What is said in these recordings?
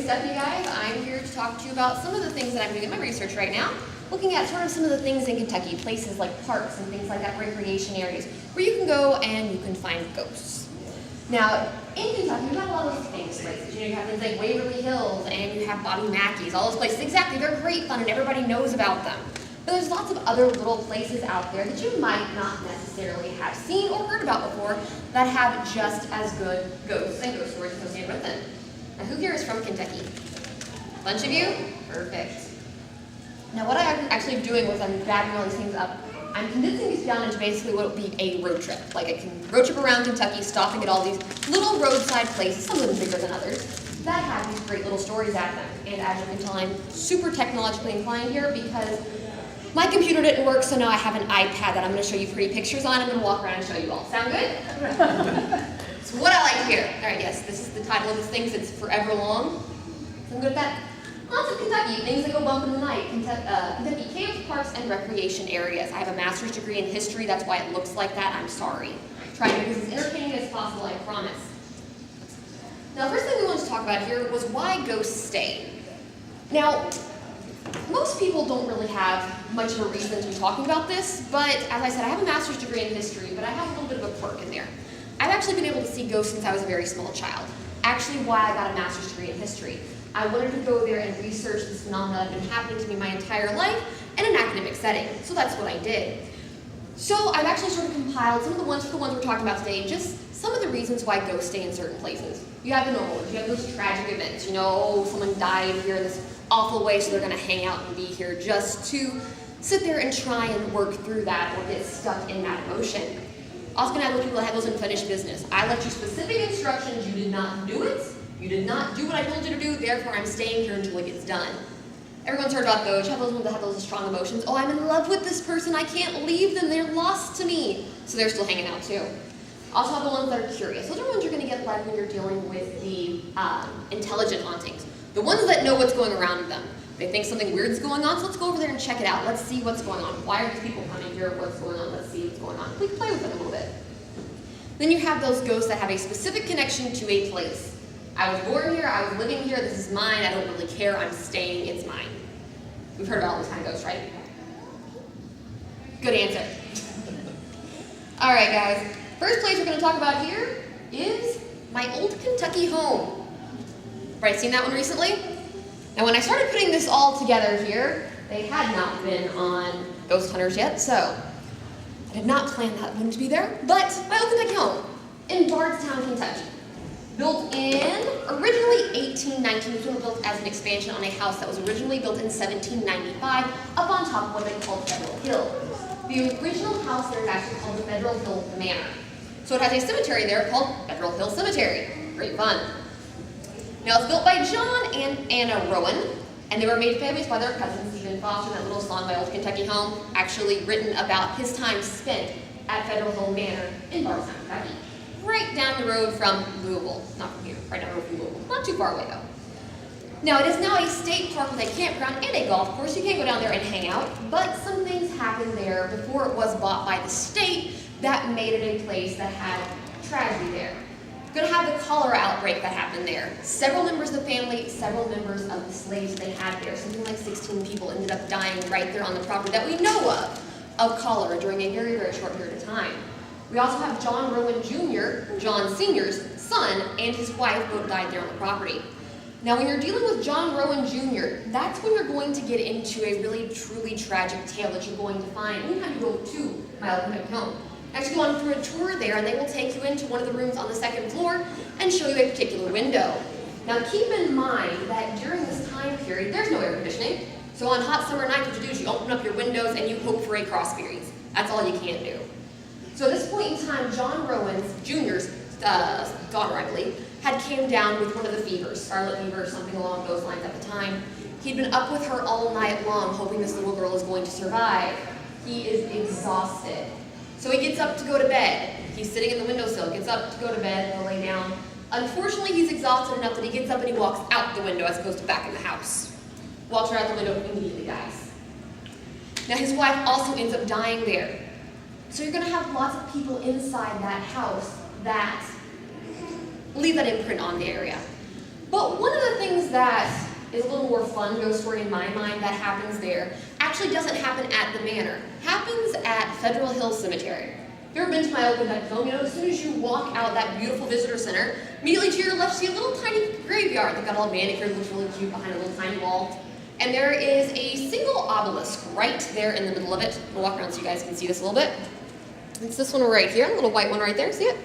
is Stephanie, guys. I'm here to talk to you about some of the things that I'm doing in my research right now, looking at sort of some of the things in Kentucky, places like parks and things like that, recreation areas, where you can go and you can find ghosts. Now, in Kentucky, you have a lot of those famous places. You have things like Waverly Hills, and you have Bobby Mackey's, all those places. Exactly, they're great fun, and everybody knows about them. But there's lots of other little places out there that you might not necessarily have seen or heard about before that have just as good ghosts and ghost stories associated with them. Now, who here is from Kentucky? A bunch of you? Perfect. Now, what I'm actually doing was I'm gathering all these things up. I'm condensing these down into basically what would be a road trip. Like a road trip around Kentucky, stopping at all these little roadside places, some of them bigger than others, that have these great little stories at them. And as you can tell, I'm super technologically inclined here because my computer didn't work, so now I have an iPad that I'm going to show you pretty pictures on. I'm going to walk around and show you all. Sound good? So what I like to hear. All right, yes, this is the title of this thing. It's Forever Long. So I'm good at that. Lots of Kentucky, things that go bump in the night. Kentucky camps, parks, and recreation areas. I have a master's degree in history. That's why it looks like that. I'm sorry. Try to make this as entertaining as possible, I promise. Now, the first thing we wanted to talk about here was why ghosts stay. Now, most people don't really have much of a reason to be talking about this, but as I said, I have a master's degree in history, but I have a little bit of a quirk in there. I've actually been able to see ghosts since I was a very small child. Actually, why I got a master's degree in history. I wanted to go there and research this phenomenon that had been happening to me my entire life in an academic setting, so that's what I did. So I've actually sort of compiled some of the ones we're talking about today, just some of the reasons why ghosts stay in certain places. You have the normal ones, you have those tragic events, someone died here in this awful way, so they're going to hang out and be here just to sit there and try and work through that or get stuck in that emotion. Also going to have those people that have those unfinished business. I left you specific instructions, you did not do it, you did not do what I told you to do, therefore I'm staying here until it gets done. Everyone's heard about those. You have those ones that have those strong emotions. Oh, I'm in love with this person, I can't leave them, they're lost to me. So they're still hanging out too. Also have the ones that are curious. Those are ones you're going to get like when you're dealing with the intelligent hauntings. The ones that know what's going around them. They think something weird's going on, so let's go over there and check it out. Let's see what's going on. Why are these people coming here? What's going on? Let's see what's going on. We can play with them a little bit. Then you have those ghosts that have a specific connection to a place. I was born here, I was living here, this is mine, I don't really care, I'm staying, it's mine. We've heard about all these kind of ghosts, right? Good answer. All right, guys. First place we're going to talk about here is my old Kentucky home. Right, seen that one recently? Now when I started putting this all together here, they had not been on Ghost Hunters yet, so I did not plan that one to be there, but my old Kentucky home in Bardstown, Kentucky. Built in originally 1819, this one was built as an expansion on a house that was originally built in 1795 up on top of what they called Federal Hill. The original house there is actually called the Federal Hill Manor. So it has a cemetery there called Federal Hill Cemetery. Great fun. Now it's built by John and Anna Rowan, and they were made famous by their cousins, Stephen Foster, that little song, My Old Kentucky Home, actually written about his time spent at Federal Hill Manor in Bardstown, Kentucky. Right down the road from Louisville. Not from here, right down the road from Louisville. Not too far away though. Now it is now a state park with a campground and a golf course. You can go down there and hang out, but some things happened there before it was bought by the state that made it a place that had tragedy there. You're going to have the cholera outbreak that happened there. Several members of the family, several members of the slaves they had there, something like 16 people ended up dying right there on the property that we know of cholera during a very, very short period of time. We also have John Rowan Jr., John Sr.'s son, and his wife both died there on the property. Now when you're dealing with John Rowan Jr., that's when you're going to get into a really, truly tragic tale that you're going to find anytime you go to my old Kentucky home. Actually go on through a tour there, and they will take you into one of the rooms on the second floor and show you a particular window. Now keep in mind that during this time period, there's no air conditioning. So on hot summer nights, what you do is you open up your windows and you hope for a cross breeze. That's all you can do. So at this point in time, John Rowan Jr.'s daughter, I believe, had came down with one of the fevers, scarlet fever or something along those lines at the time. He'd been up with her all night long, hoping this little girl is going to survive. He is exhausted. So he gets up to go to bed. He's sitting in the windowsill, gets up to go to bed and lay down. Unfortunately, he's exhausted enough that he gets up and he walks out the window as opposed to back in the house. Walks right out the window and immediately dies. Now his wife also ends up dying there. So you're going to have lots of people inside that house that leave that imprint on the area. But one of the things that is a little more fun ghost story in my mind that happens there actually doesn't happen at the manor. Happens at Federal Hill Cemetery. If you've ever been to my old Kentucky home, you know as soon as you walk out that beautiful visitor center, immediately to your left you see a little tiny graveyard that got all manicured, looks really cute behind a little tiny wall. And there is a single obelisk right there in the middle of it. We'll walk around so you guys can see this a little bit. It's this one right here, a little white one right there, see it?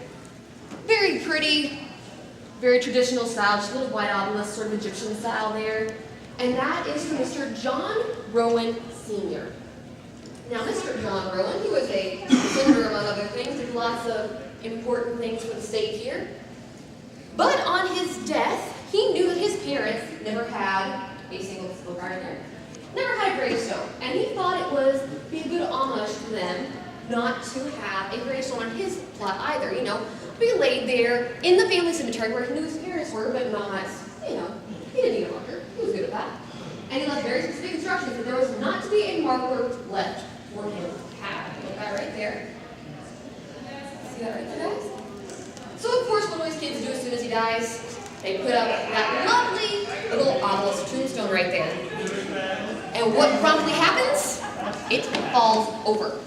Very pretty, very traditional style, just a little white obelisk, sort of Egyptian style there. And that is for Mr. John Rowan Sr. Now, Mr. John Rowan, he was a senator, among other things, did lots of important things for the state here. But on his death, he knew that his parents never had a single right there, never had a gravestone. And he thought it was be a good homage to them not to have a gravestone on his plot either, you know. Be laid there in the family cemetery where he knew his parents were, but not, you know, he didn't need a marker. He was good at that. And he left very specific instructions that there was not to be a marker left for him to have. Look at that right there. See that right there, guys? So, of course, what do his kids do as soon as he dies? They put up that lovely little obelisk tombstone right there. And what promptly happens? It falls over.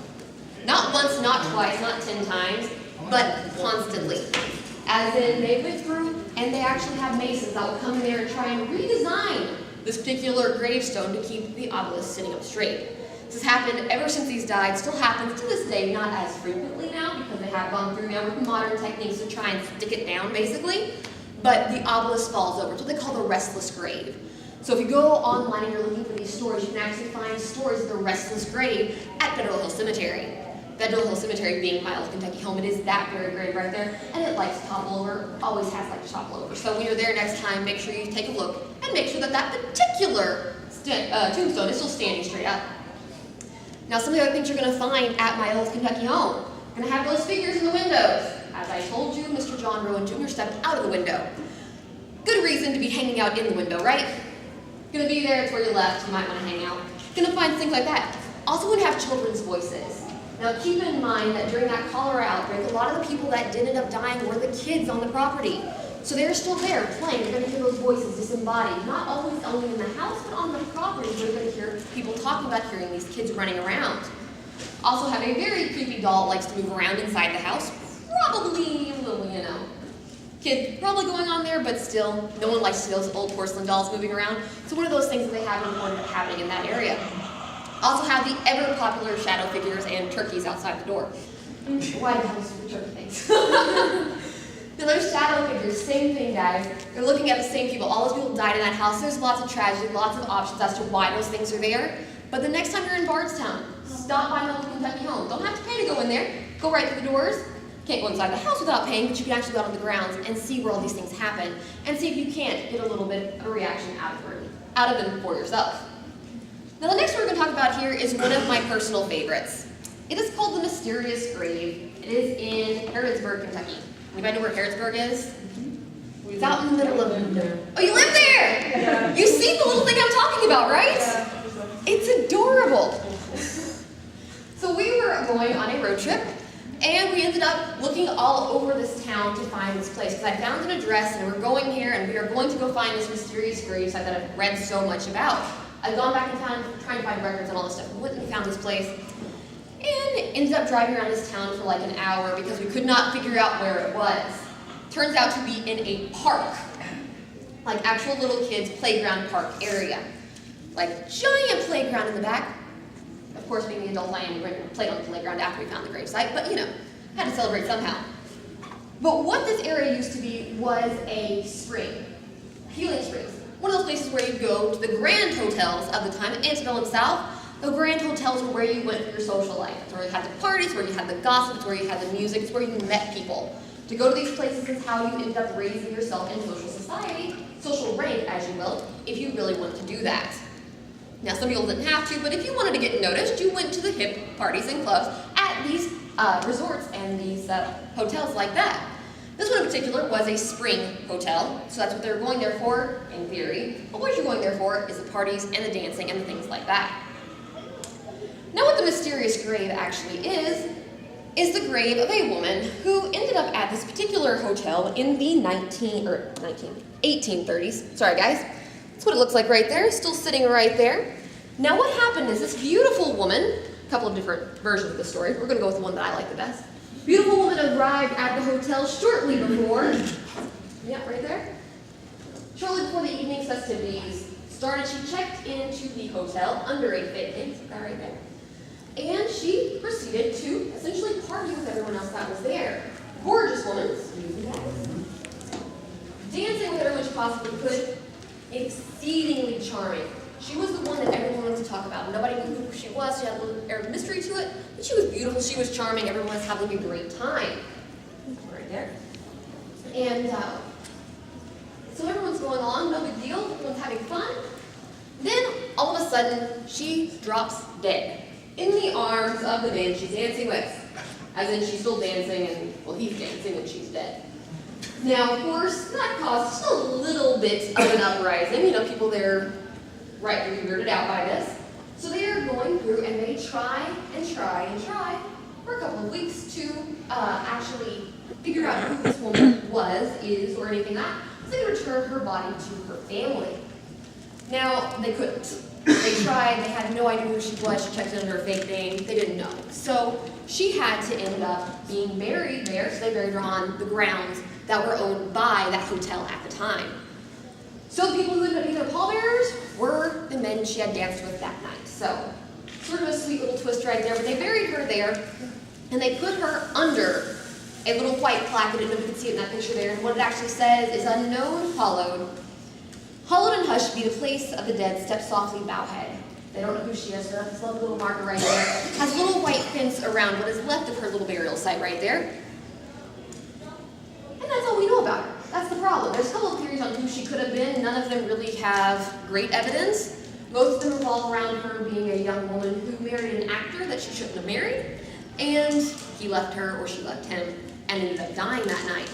Not once, not twice, not 10 times, but constantly. As in, they went through and they actually have masons that will come in there and try and redesign this particular gravestone to keep the obelisk sitting up straight. This has happened ever since he's died, still happens to this day, not as frequently now because they have gone through now with modern techniques to try and stick it down basically, but the obelisk falls over. It's what they call the restless grave. So if you go online and you're looking for these stories, you can actually find stories of the restless grave at Federal Hill Cemetery. Federal Hill Cemetery being my old Kentucky home, it is that very grave right there, and it likes to topple over, always has liked to topple over. So when you're there next time, make sure you take a look and make sure that that particular tombstone is still standing straight up. Now some of the other things you're going to find at my old Kentucky home, you're going to have those figures in the windows. As I told you, Mr. John Rowan Jr. stepped out of the window. Good reason to be hanging out in the window, right? Going to be there, it's where you left, you might want to hang out. Going to find things like that. Also going to have children's voices. Now keep in mind that during that cholera outbreak, a lot of the people that did end up dying were the kids on the property. So they're still there playing. You're going to hear those voices disembodied, not always only in the house, but on the property. You're going to hear people talking about hearing these kids running around. Also have a very creepy doll that likes to move around inside the house. Probably a little, you know, kid probably going on there, but still, no one likes to see those old porcelain dolls moving around. So one of those things that they have happening in that area. Also have the ever-popular shadow figures and turkeys outside the door. Why do I have stupid turkey things? Those shadow figures, same thing, guys. They're looking at the same people. All those people died in that house. There's lots of tragedy, lots of options as to why those things are there. But the next time you're in Bardstown, stop by my old Kentucky home. Don't have to pay to go in there. Go right through the doors. Can't go inside the house without paying, but you can actually go out on the grounds and see where all these things happen and see if you can't get a little bit of a reaction out of them for yourself. Now the next one we're going to talk about here is one of my personal favorites. It is called the Mysterious Grave. It is in Harrodsburg, Kentucky. Anybody know where Harrodsburg is? It's out in the middle of nowhere. Oh, you live there? Yeah. You see the little thing I'm talking about, right? Yeah. It's adorable. So we were going on a road trip, and we ended up looking all over this town to find this place, because I found an address, and we're going here, and we are going to go find this mysterious grave site that I've read so much about. I've gone back in town trying to find records and all this stuff, and went and found this place, and ended up driving around this town for like an hour because we could not figure out where it was. Turns out to be in a park, like actual little kids' playground park area. Like giant playground in the back. Of course, being the adult I am, we played on the playground after we found the gravesite, but you know, had to celebrate somehow. But what this area used to be was a spring, healing springs. One of those places where you go to the grand hotels of the time, Antebellum and South. The grand hotels were where you went for your social life. It's where you had the parties, where you had the gossip, it's where you had the music, it's where you met people. To go to these places is how you ended up raising yourself in social society, social rank, as you will, if you really wanted to do that. Now, some people didn't have to, but if you wanted to get noticed, you went to the hip parties and clubs at these resorts and these hotels like that. This one in particular was a spring hotel, so that's what they were going there for, in theory. But what you're going there for is the parties and the dancing and the things like that. Now what the mysterious grave actually is the grave of a woman who ended up at at this particular hotel in the 1830s. Sorry guys. That's what it looks like right there, still sitting right there. Now what happened is this beautiful woman, a couple of different versions of the story, we're gonna go with the one that I like the best. Beautiful woman arrived at the hotel shortly before, yeah, right there. Shortly before the evening's festivities started, she checked into the hotel under a fake name, that right there. And she proceeded to essentially party with everyone else that was there. Gorgeous woman, dancing with everyone she possibly could, exceedingly charming. She was the one that everyone wanted to talk about. Nobody knew who she was. She had a little air of mystery to it, but she was beautiful. She was charming. Everyone was having a great time. Right there. And so everyone's going along, no big deal. Everyone's having fun. Then all of a sudden, she drops dead in the arms of the man she's dancing with. As in, she's still dancing, and well, he's dancing, and she's dead. Now, of course, that caused just a little bit of an uprising. You know, people there rightly weirded out by this. So they are going through and they try and try and try for a couple of weeks to actually figure out who this woman was, is, or anything like that. So they return her body to her family. Now, they couldn't. They tried, they had no idea who she was, she checked in under a fake name, they didn't know. So she had to end up being buried there, so they buried her on the grounds that were owned by that hotel at the time. So the people who ended up being her pallbearers were the men she had danced with that night. So, sort of a sweet little twist right there, but they buried her there, and they put her under a little white plaque, and nobody could see it in that picture there, and what it actually says is, "Unknown, Hollowed and hushed be the place of the dead, step softly, bow head." They don't know who she is, so that's this lovely little marker right there. Has a little white fence around what is left of her little burial site right there. And that's all we know about her. That's the problem. There's a couple of theories on who she could have been. None of them really have great evidence. Most of them revolve around her being a young woman who married an actor that she shouldn't have married, and he left her or she left him and ended up dying that night.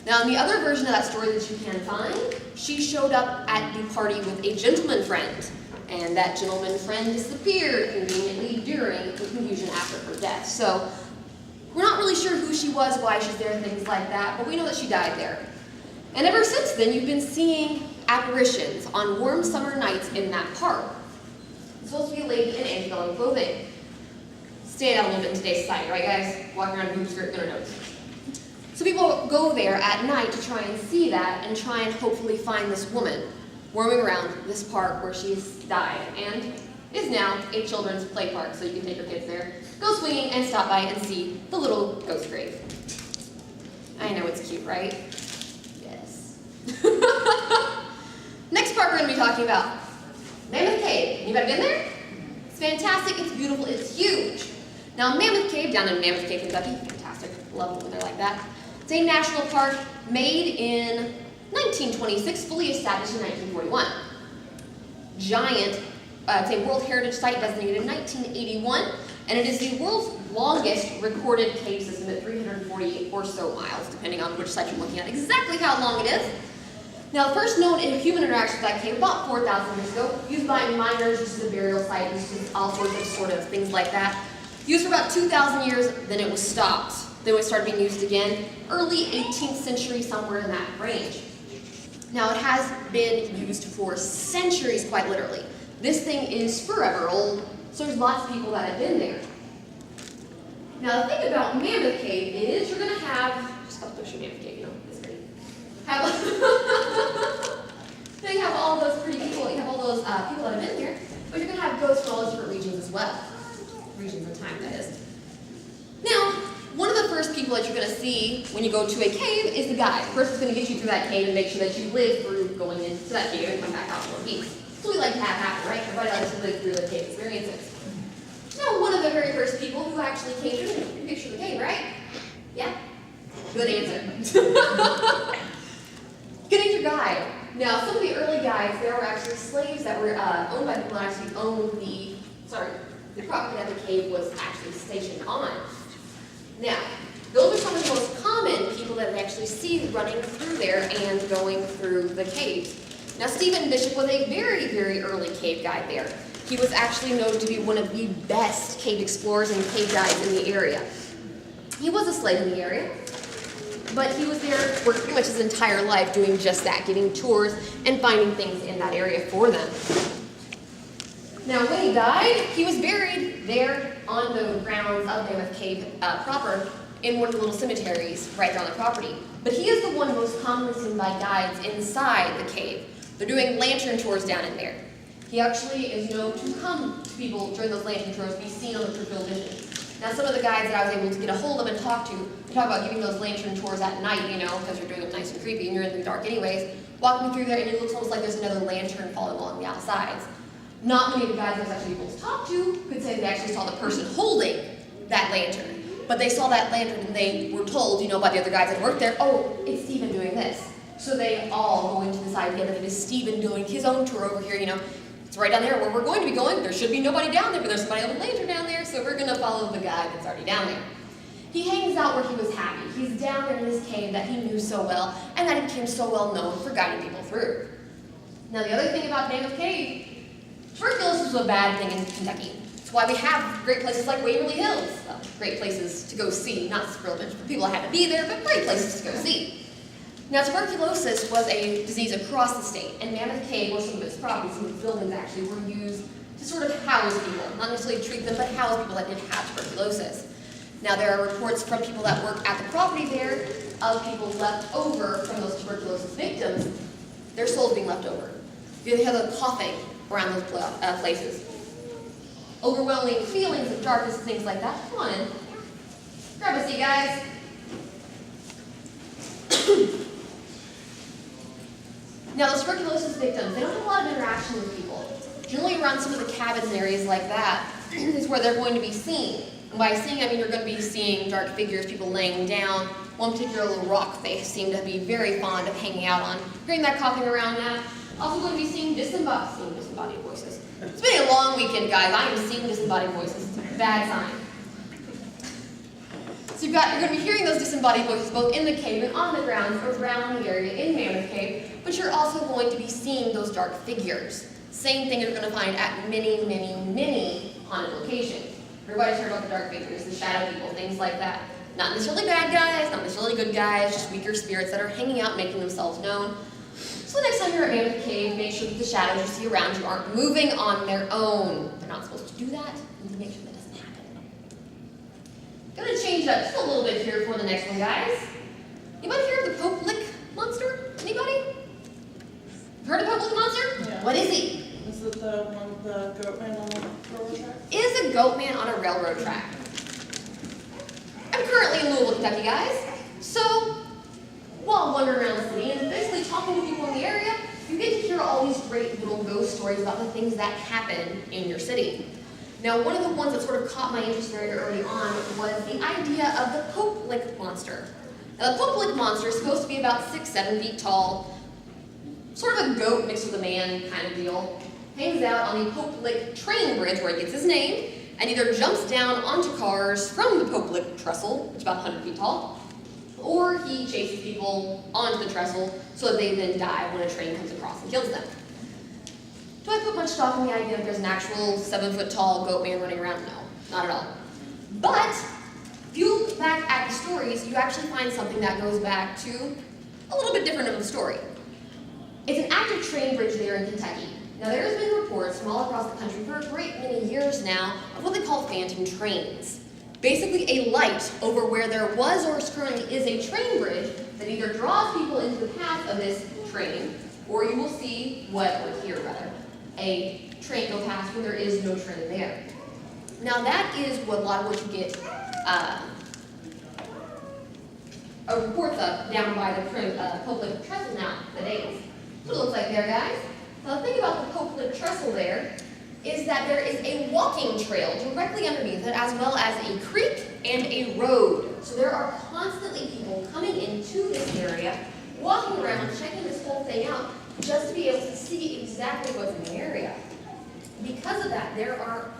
Now, in the other version of that story that you can find, she showed up at the party with a gentleman friend, and that gentleman friend disappeared conveniently during the confusion after her death. So, we're not really sure who she was, why she's there, things like that, but we know that she died there. And ever since then, you've been seeing apparitions on warm summer nights in that park. It's supposed to be a lady in angelic clothing. Stand out a little bit in today's society, right guys? Walking around in boob skirt, gonna notice. So people go there at night to try and see that and try and hopefully find this woman roaming around this park where she's died and is now a children's play park, so you can take your kids there, go swinging, and stop by and see the little ghost grave. I know it's cute, right? Yes. Next park we're going to be talking about, Mammoth Cave. Anybody been there? It's fantastic, it's beautiful, it's huge. Now Mammoth Cave, down in Mammoth Cave, Kentucky, fantastic, love it when they're like that. It's a national park made in 1926, fully established in 1941. Giant, it's a World Heritage Site designated in 1981, and it is the world's longest recorded cave system at 348 or so miles, depending on which site you're looking at, exactly how long it is. Now, the first known human interaction with that cave about 4,000 years ago, used by miners, used as a burial site, used as all sorts of things like that. Used for about 2,000 years, then it was stopped. Then it started being used again, early 18th century, somewhere in that range. Now, it has been used for centuries, quite literally. This thing is forever old, so there's lots of people that have been there. Now, the thing about Mammoth Cave is you're going to have, just got to push Mammoth Cave, you know, it's pretty. They have all those pretty people, you have all those people that have been here, but you're going to have ghosts from all those different regions as well. Regions of time, that is. Now, one of the first people that you're going to see when you go to a cave is the guide. The person's going to get you through that cave and make sure that you live through going into that cave and come back out in 1 week. So we like to have happen, right? Everybody likes to live through the cave experiences. Now, one of the very first people who actually came through, you can picture the cave, right? Yeah? Good answer. Good answer, guide. Now, some of the early guides, there were actually slaves that were owned by people that actually owned the property that the cave was actually stationed on. Now, those are some of the most common people that we actually see running through there and going through the caves. Now, Stephen Bishop was a very, very early cave guide there. He was actually known to be one of the best cave explorers and cave guides in the area. He was a slave in the area, but he was there for pretty much his entire life doing just that, giving tours and finding things in that area for them. Now, when he died, he was buried there on the grounds of Mammoth Cave proper in one of the little cemeteries right there on the property. But he is the one most commonly seen by guides inside the cave. They're doing lantern tours down in there. He actually is known to come to people during those lantern tours, be seen on the peripheral vision. Now, some of the guides that I was able to get a hold of and talk to, they talk about giving those lantern tours at night, you know, because you're doing them nice and creepy and you're in the dark anyways. Walking through there and it looks almost like there's another lantern following along the outsides. Not many of the guys I was actually able to talk to could say they actually saw the person holding that lantern. But they saw that lantern and they were told, you know, by the other guys that worked there, oh, it's Stephen doing this. So they all go into this idea that it is Stephen doing his own tour over here, you know. It's right down there where we're going to be going. There should be nobody down there, but there's somebody on the lantern down there, so we're going to follow the guy that's already down there. He hangs out where he was happy. He's down there in this cave that he knew so well, and that he became so well known for guiding people through. Now, the other thing about Mammoth Cave, tuberculosis was a bad thing in Kentucky. That's why we have great places like Waverly Hills. Well, great places to go see, not for people that had to be there, but great places to go see. Now, tuberculosis was a disease across the state, and Mammoth Cave, or some of its properties, some of the buildings actually, were used to sort of house people, not necessarily treat them, but house people that did have tuberculosis. Now, there are reports from people that work at the property there of people left over from those tuberculosis victims, their souls being left over. You hear the coughing around those places. Overwhelming feelings of darkness and things like that. Come on in. Grab a seat, guys. Now, those tuberculosis victims, they don't have a lot of interaction with people. Generally around some of the cabins and areas like that is where they're going to be seen. And by seeing, I mean you're going to be seeing dark figures, people laying down. One particular little rock they seem to be very fond of hanging out on. Hearing that coughing around that. Also going to be seeing disembodied voices. It's been a long weekend, guys. I am seeing disembodied voices. It's a bad sign. So you're going to be hearing those disembodied voices both in the cave and on the grounds around the area in Mammoth Cave, but you're also going to be seeing those dark figures. Same thing you're going to find at many, many, many haunted locations. Everybody's heard about the dark figures, the shadow people, things like that. Not necessarily bad guys, not necessarily good guys, just weaker spirits that are hanging out, making themselves known. So next time you're at Mammoth Cave, make sure that the shadows you see around you aren't moving on their own. They're not supposed to do that, and to make sure that doesn't happen. Gonna change it up just a little bit here for the next one, guys. Anybody hear of the Pope Lick monster? Anybody? Heard of Pope Lick monster? Yeah. What is he? Is it the one with the goat man on the railroad track? Is a goat man on a railroad track. I'm currently in Louisville, Kentucky, guys. So, while wandering around the city and basically talking to people in the area, you get to hear all these great little ghost stories about the things that happen in your city. Now, one of the ones that sort of caught my interest very early on was the idea of the Pope Lick monster. Now, the Pope Lick monster is supposed to be about 6-7 feet tall, sort of a goat mixed with a man kind of deal. Hangs out on the Pope Lick train bridge where he gets his name, and either jumps down onto cars from the Pope Lick trestle, which is about 100 feet tall, or he chases people onto the trestle so that they then die when a train comes across and kills them. Do I put much stock in the idea that there's an actual 7-foot tall goat man running around? No, not at all. But if you look back at the stories, you actually find something that goes back to a little bit different of the story. It's an active train bridge there in Kentucky. Now, there has been reports from all across the country for a great many years now of what they call phantom trains. Basically a light over where there was or currently is a train bridge that either draws people into the path of this train, or you will see or hear rather, a train go past when there is no train there. Now that is what a lot of what you get reports of down by the Pope Lick trestle nowadays. That's what it looks like there, guys. Now the thing about the Pope Lick trestle there is that there is a walking trail directly underneath it, as well as a creek and a road. So there are constantly people coming into this area, walking around, checking this whole thing out, just to be able to see exactly what's in the area. Because of that, there are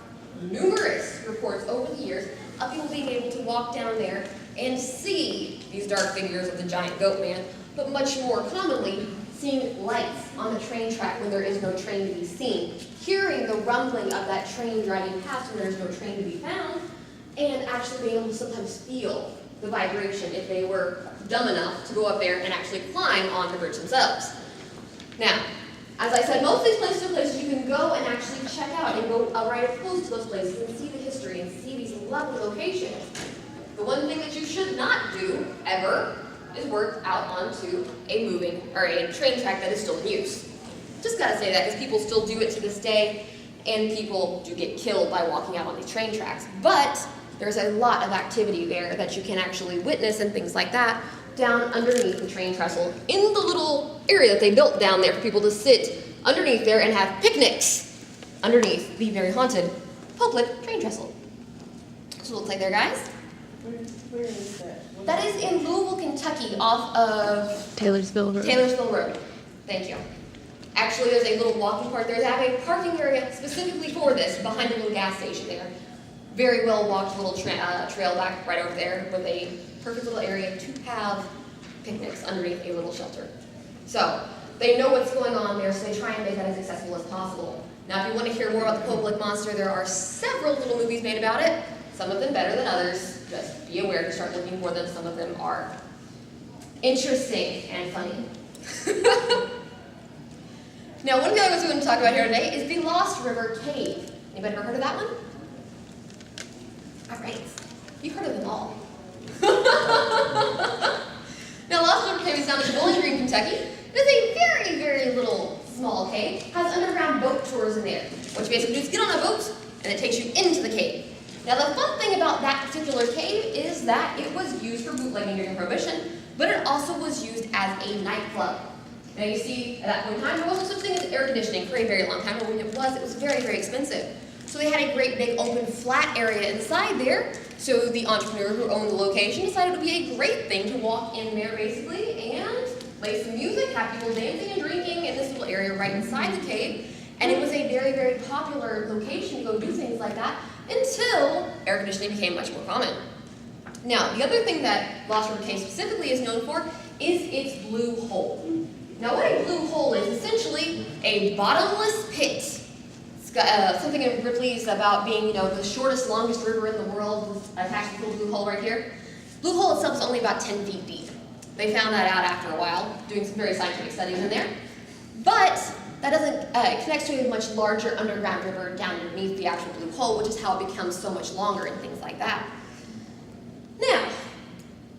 numerous reports over the years of people being able to walk down there and see these dark figures of the giant goat man, but much more commonly, seeing lights on the train track when there is no train to be seen, hearing the rumbling of that train driving past when there's no train to be found, and actually being able to sometimes feel the vibration if they were dumb enough to go up there and actually climb on the bridge themselves. Now, as I said, most of these places are places you can go and actually check out and go right up close to those places and see the history and see these lovely locations. The one thing that you should not do, ever, is work out onto a moving, or a train track that is still in use. Just gotta say that because people still do it to this day, and people do get killed by walking out on these train tracks. But there's a lot of activity there that you can actually witness and things like that down underneath the train trestle in the little area that they built down there for people to sit underneath there and have picnics underneath the very haunted public train trestle. So it looks like there, guys. Where is that? That is in Louisville, Kentucky, off of Taylorsville Road. Taylorsville Road. Thank you. Actually, there's a little walking part there. They have a parking area specifically for this behind the little gas station there. Very well walked little trail back right over there with a perfect little area to have picnics underneath a little shelter. So they know what's going on there, so they try and make that as accessible as possible. Now, if you want to hear more about the Pope Lick Monster, there are several little movies made about it. Some of them better than others. Just be aware to start looking for them. Some of them are interesting and funny. Now, one of the other ones we're going to talk about here today is the Lost River Cave. Anybody ever heard of that one? All right. You've heard of them all. Now, Lost River Cave is down in Bowling Green, Kentucky. It is a very, very little small cave. It has underground boat tours in there. What you basically do is get on a boat, and it takes you into the cave. Now, the fun thing about that particular cave is that it was used for bootlegging during Prohibition, but it also was used as a nightclub. Now, you see, at that point in time, there wasn't such thing as air conditioning for a very long time, but when it was very, very expensive. So they had a great big open flat area inside there, so the entrepreneur who owned the location decided it would be a great thing to walk in there, basically, and play some music, have people dancing and drinking in this little area right inside the cave. And it was a very, very popular location to go do things like that until air conditioning became much more common. Now, the other thing that Lost River Cave specifically is known for is its blue hole. Now, what a blue hole is essentially a bottomless pit. It's got something in Ripley's about being, the shortest, longest river in the world attached to the blue hole right here. Blue hole itself is only about 10 feet deep. They found that out after a while, doing some very scientific studies in there. But that doesn't connect to a much larger underground river down underneath the actual blue hole, which is how it becomes so much longer and things like that. Now,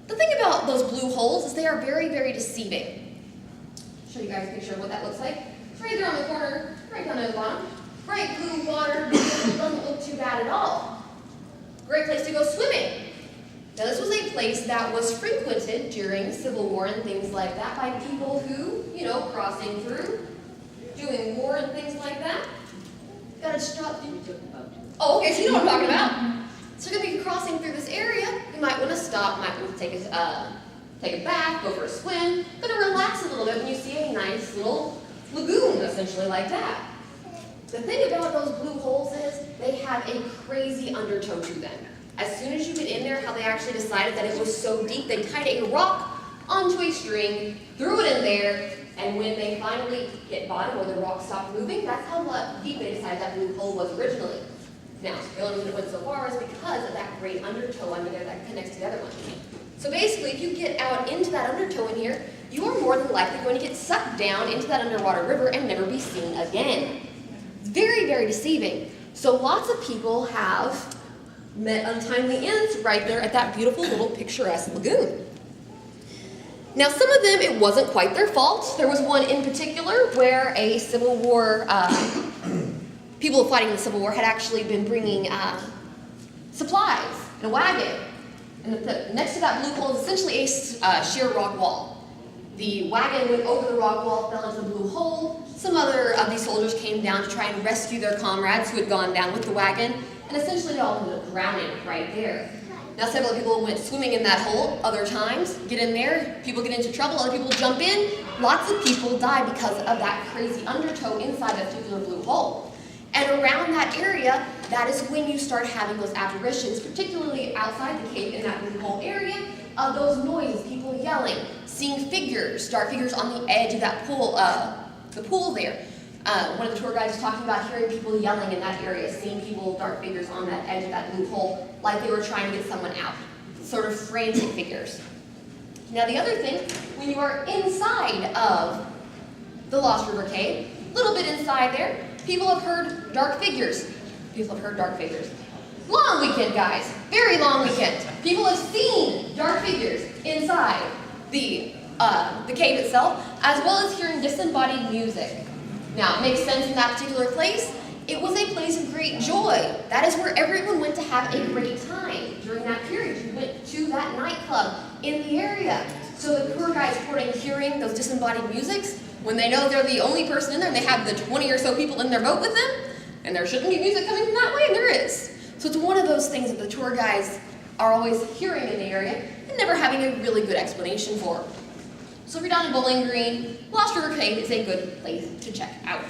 the thing about those blue holes is they are very, very deceiving. Show you guys a picture of what that looks like. It's right there on the corner, right down at the bottom. Bright blue water, doesn't look too bad at all. Great place to go swimming. Now, this was a place that was frequented during the Civil War and things like that by people who, crossing through, doing war and things like that. Gotta stop. Oh, okay, so you know what I'm talking about. So you're gonna be crossing through this area. You might want to stop, might want to take a bath, go for a swim. Gonna relax a little bit when you see a nice little lagoon, essentially like that. The thing about those blue holes is they have a crazy undertow to them. As soon as you get in there, how they actually decided that it was so deep, they tied a rock onto a string, threw it in there, and when they finally hit bottom where the rock stopped moving, that's how deep they decided that blue hole was originally. Now, the only reason it went so far is because of that great undertow under there that connects to the other one. So basically, if you get out into that undertow in here, you are more than likely going to get sucked down into that underwater river and never be seen again. It's very, very deceiving. So lots of people have met untimely ends right there at that beautiful little picturesque lagoon. Now, some of them, it wasn't quite their fault. There was one in particular where a Civil War, people fighting in the Civil War had actually been bringing supplies in a wagon. And next to that blue hole is essentially a sheer rock wall. The wagon went over the rock wall, fell into the blue hole. Some other of these soldiers came down to try and rescue their comrades who had gone down with the wagon, and essentially they all ended up drowning right there. Now, several people went swimming in that hole other times, get in there, people get into trouble, other people jump in. Lots of people die because of that crazy undertow inside that particular blue hole. And around that area, that is when you start having those apparitions, particularly outside the cave in that blue hole area, of those noises, people yelling, seeing figures, dark figures on the edge of that pool, the pool there. One of the tour guides was talking about hearing people yelling in that area, seeing people, dark figures on that edge of that blue hole, like they were trying to get someone out. sort of frantic figures. Now the other thing, when you are inside of the Lost River Cave, a little bit inside there, people have heard dark figures. People have heard dark figures. Long weekend, guys. Very long weekend. People have seen dark figures inside the cave itself, as well as hearing disembodied music. Now, it makes sense in that particular place. It was a place of great joy. That is where everyone went to have a great time during that period. You went to that nightclub in the area. So the tour guides reporting hearing those disembodied musics, when they know they're the only person in there and they have the 20 or so people in their boat with them, and there shouldn't be music coming from that way, and there is. So it's one of those things that the tour guides are always hearing in the area and never having a really good explanation for. So if you're down in Bowling Green, Lost River Cave is a good place to check out.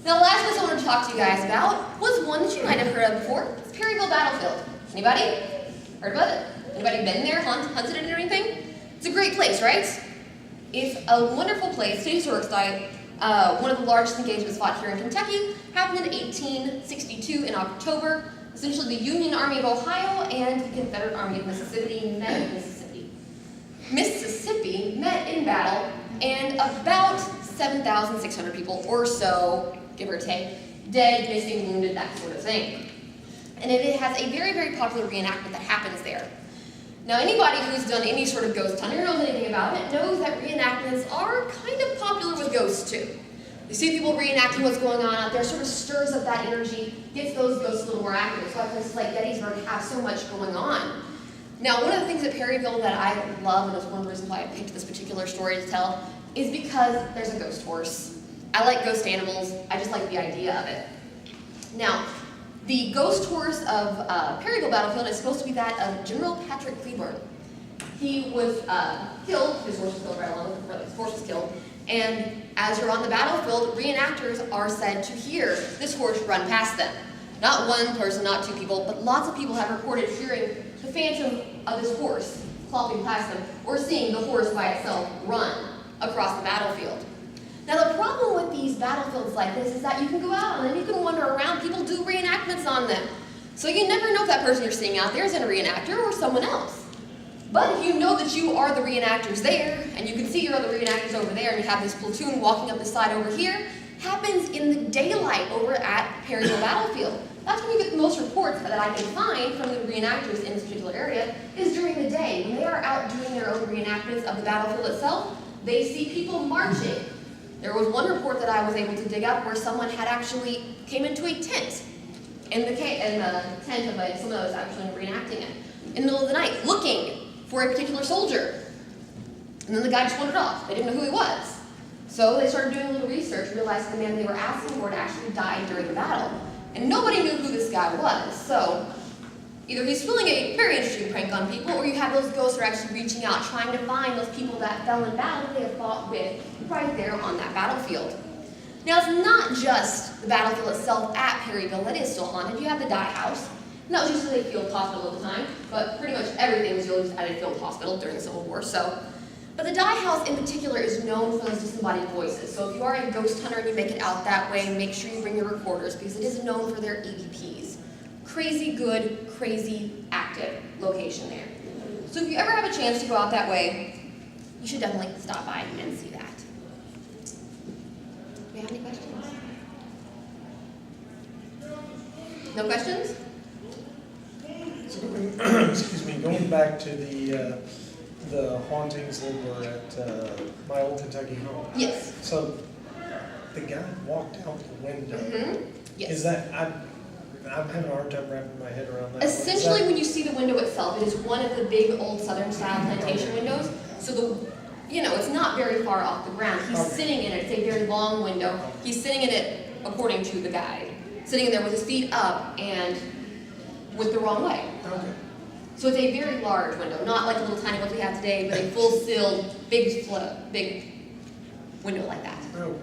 Now the last place I wanted to talk to you guys about was one that you might have heard of before. It's Perryville Battlefield. Anybody? Heard about it? Anybody been there, hunted it or anything? It's a great place, right? It's a wonderful place, state historic site. One of the largest engagements fought here in Kentucky happened in 1862 in October. Essentially, the Union Army of Ohio and the Confederate Army of Mississippi met in battle, and about 7,600 people or so, give or take, dead, missing, wounded, that sort of thing. And it has a very, very popular reenactment that happens there. Now, anybody who's done any sort of ghost hunt or knows anything about it knows that reenactments are kind of popular with ghosts too. You see people reenacting what's going on out there, sort of stirs up that energy, gets those ghosts a little more active. So places like Gettysburg have so much going on. Now, one of the things at Perryville that I love, and it's one of the reasons why I picked this particular story to tell, is because there's a ghost horse. I like ghost animals. I just like the idea of it. Now, the ghost horse of Perryville Battlefield is supposed to be that of General Patrick Cleburne. He was killed, his horse was killed right along with his horse was killed, and as you're on the battlefield, reenactors are said to hear this horse run past them. Not one person, not two people, but lots of people have reported hearing the phantom of this horse clopping past them, or seeing the horse by itself run across the battlefield. Now the problem with these battlefields like this is that you can go out on them, you can wander around, people do reenactments on them. So you never know if that person you're seeing out there is a reenactor or someone else. But if you know that you are the reenactors there, and you can see your other reenactors over there, and you have this platoon walking up the side over here, happens in the daylight over at Perryville Battlefield. That's when you get the most reports that I can find from the reenactors in this particular area, is during the day. When they are out doing their own reenactments of the battlefield itself, they see people marching. There was one report that I was able to dig up where someone had actually came into a tent in the tent of someone that was actually reenacting it in the middle of the night, looking for a particular soldier. And then the guy just wandered off. They didn't know who he was. So they started doing a little research, realized the man they were asking for had actually died during the battle. And nobody knew who this guy was. So either he's pulling a very interesting prank on people, or you have those ghosts that are actually reaching out, trying to find those people that fell in battle that they have fought with right there on that battlefield. Now, it's not just the battlefield itself at Perryville that is still haunted. You have the Dye House. And that was usually a field hospital at the time, but pretty much everything was used at a field hospital during the Civil War. But the Dye House in particular is known for those disembodied voices. So if you are a ghost hunter and you make it out that way, make sure you bring your recorders, because it is known for their EVPs. Crazy good, crazy active location there. So if you ever have a chance to go out that way, you should definitely stop by and see that. Do you have any questions? No questions? Excuse me, going back to the hauntings that were at my old Kentucky home. Yes. So the guy walked out the window. Mm-hmm. Yes. Is that, I'm having a hard time wrapping my head around that. Essentially, when you see the window itself, it is one of the big old Southern style plantation windows. So it's not very far off the ground. He's sitting in it. It's a very long window. He's sitting in it, according to the guide, sitting in there with his feet up and with the wrong way. Okay. So it's a very large window, not like the little tiny ones we have today, but a full-sealed, big window like that. Okay. Are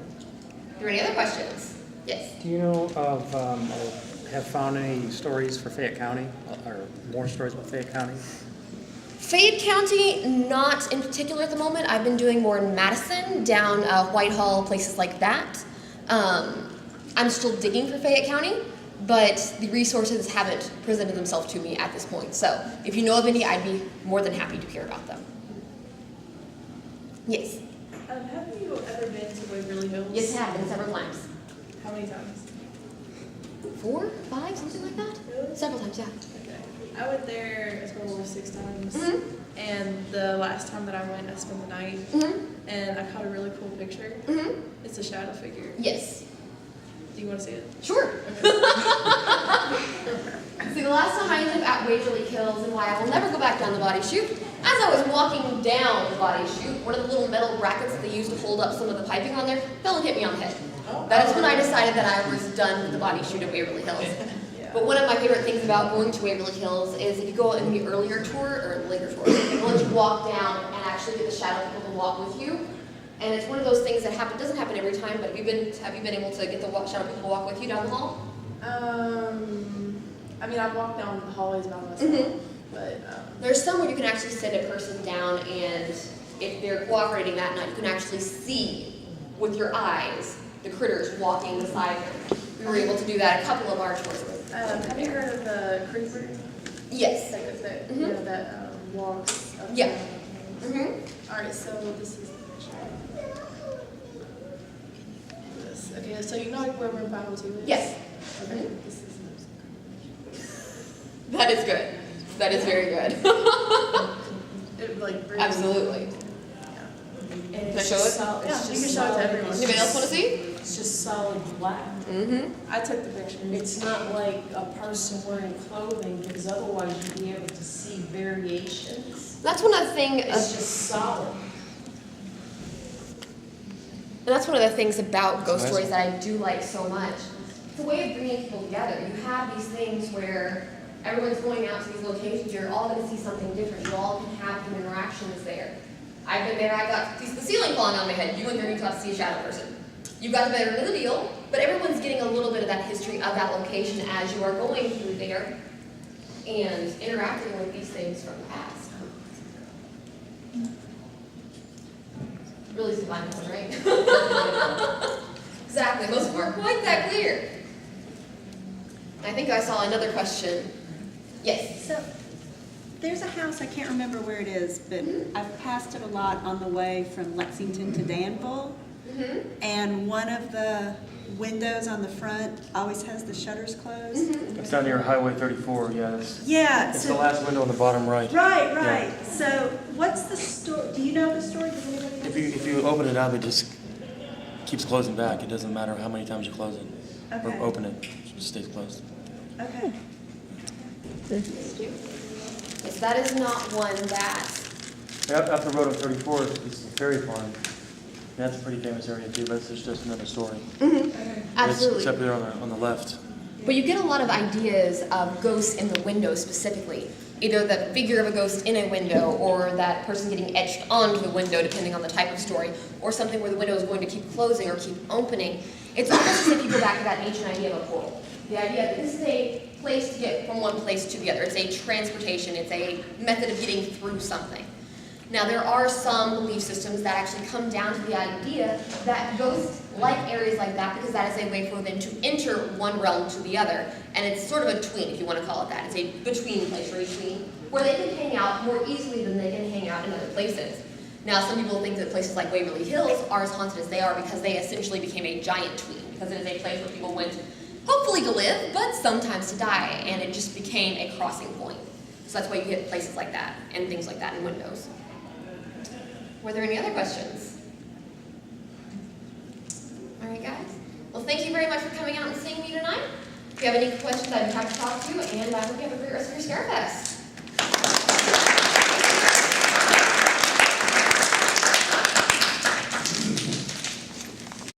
there any other questions? Yes. Do you know of, or have found any stories for Fayette County, or more stories about Fayette County? Fayette County, not in particular at the moment. I've been doing more in Madison, down Whitehall, places like that. I'm still digging for Fayette County. but the resources haven't presented themselves to me at this point. So if you know of any, I'd be more than happy to hear about them. Yes. Have you ever been to Waverly Hills? Yes, it happened several times. How many times? 4, 5, something like that? Really? Several times, yeah. Okay. I went there a total of 6 times. Mhm. And the last time that I went, I spent the night. Mhm. And I caught a really cool picture. Mhm. It's a shadow figure. Yes. Do you want to see it? Sure. See, the last time I ended up at Waverly Hills, and why I will never go back down the body chute, as I was walking down the body chute, one of the little metal brackets that they use to hold up some of the piping on there fell and hit me on the head. That is when I decided that I was done with the body chute at Waverly Hills. Yeah. But one of my favorite things about going to Waverly Hills is if you go in the earlier tour, or the later tour, they will let you walk down and actually get the shadow people to walk with you. And it's one of those things that doesn't happen every time, but have you been able to get the shadow people to walk with you down the hall? I mean, I've walked down the hallways by myself, Mhm. but There's some where you can actually sit a person down, and if they're cooperating that night, you can actually see with your eyes the critters walking beside them. We were able to do that a couple of our tours. have you heard of the creeper? Yes. That, Mhm. you know, that walks up Yeah. and down? Mm-hmm. All right, so this is the picture. This. Okay, so you know where room 502 is? Yes. Okay, Mhm. this is That is good. That is very good. it, like really, Absolutely. Yeah. Can I show it? Yeah, you can show it to everyone. Anybody else want to see? It's just solid black. Mm-hmm. I took the picture. It's not like a person wearing clothing, because otherwise you'd be able to see variations. That's one of the things. It's just solid. And that's one of the things about ghost stories that I do like so much. It's a way of bringing people together. You have these things where everyone's going out to these locations, you're all going to see something different. You all can have human interactions there. I've been there, I got to see the ceiling falling on my head. You went there and you got to see a shadow person. You got the better end of the deal, but everyone's getting a little bit of that history of that location as you are going through there and interacting with these things from the past. Really divine one, right? Exactly, most of them are quite that clear. I think I saw another question. Yes. So, there's a house, I can't remember where it is, but I've passed it a lot on the way from Lexington to Danville. Mm-hmm. And one of the windows on the front always has the shutters closed. Mm-hmm. It's down near Highway 34, yeah. Yeah, It's the so, last window on the bottom right. right. So, what's the story? Do you know the story? Does anybody know? If you open it up, it just keeps closing back. It doesn't matter how many times you close it or Okay. open it, it just stays closed. Okay. Yes, that is not one that. Up the road on 34 is the Ferry Farm. That's a pretty famous area too, but it's just another story. Absolutely. It's up there on the left. But you get a lot of ideas of ghosts in the window specifically. Either the figure of a ghost in a window, or that person getting etched onto the window, depending on the type of story, or something where the window is going to keep closing or keep opening. It's almost as if you go back to that ancient idea of a portal. The idea that this is a place to get from one place to the other. It's a transportation. It's a method of getting through something. Now, there are some belief systems that actually come down to the idea that ghosts like areas like that because that is a way for them to enter one realm to the other. And it's sort of a tween, if you want to call it that. It's a between place, or a tween, where they can hang out more easily than they can hang out in other places. Now, some people think that places like Waverly Hills are as haunted as they are because they essentially became a giant tween, because it is a place where people went hopefully to live, but sometimes to die, and it just became a crossing point. So that's why you get places like that and things like that in windows. Were there any other questions? All right, guys. Well, thank you very much for coming out and seeing me tonight. If you have any questions, I'd be happy to talk to you, and I hope you have a great rest of your Scarefest.